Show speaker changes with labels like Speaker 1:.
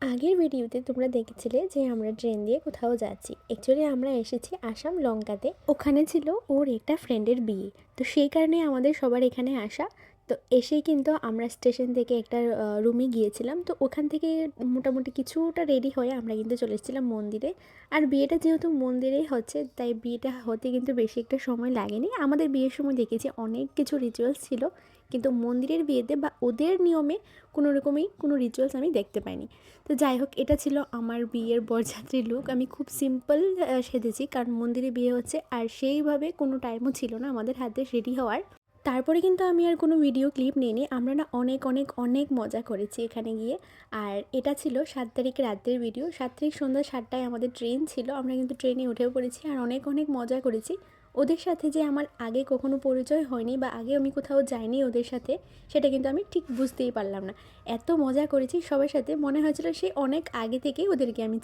Speaker 1: আগের ভিডিওতে তোমরা দেখেছিলে যে আমরা ট্রেন দিয়ে কোথাও যাচ্ছি। অ্যাকচুয়ালি আমরা এসেছি আসাম লঙ্কাতে। ওখানে ছিল ওর একটা ফ্রেন্ডের বিয়ে, তো সেই কারণে আমাদের সবার এখানে আসা। তো এসেই কিন্তু আমরা স্টেশন থেকে একটা রুমে গিয়েছিলাম। তো ওখান থেকে মোটামুটি কিছুটা রেডি হয়ে আমরা কিন্তু চলে এসেছিলাম মন্দিরে। আর বিয়েটা যেহেতু মন্দিরেই হচ্ছে, তাই বিয়েটা হতে কিন্তু বেশি একটা সময় লাগেনি। আমাদের বিয়ের সময় দেখেছি অনেক কিছু রিচুয়ালস ছিল, কিন্তু মন্দিরের বিয়েতে বা ওদের নিয়মে কোনো রকমই কোনো রিচুয়ালস আমি দেখতে পাইনি। তো যাই হোক, এটা ছিল আমার বিয়ের বরযাত্রীর লুক। আমি খুব সিম্পল সেজেছি, কারণ মন্দিরে বিয়ে হচ্ছে আর সেইভাবে কোনো টাইমও ছিল না আমাদের হাতে রেডি হওয়ার। তারপরে কিন্তু আমি আর কোনো ভিডিও ক্লিপ নিইনি। আমরা না অনেক অনেক অনেক মজা করেছি এখানে গিয়ে। আর এটা ছিল 7 তারিখ রাতের ভিডিও। 7 তারিখ সন্ধ্যা 7টায় আমাদের ট্রেন ছিল, আমরা কিন্তু ট্রেনে উঠেও পড়েছি আর অনেক অনেক মজা করেছি। ওদের সাথে যে আমার আগে কখনো পরিচয় হয়নি বা আগে আমি কোথাও যাইনি ওদের সাথে, সেটা কিন্তু আমি ঠিক বুঝতেই পারলাম না। এত মজা করেছি সবার সাথে, মনে হয়েছিল সেই অনেক আগে থেকেই ওদেরকে আমি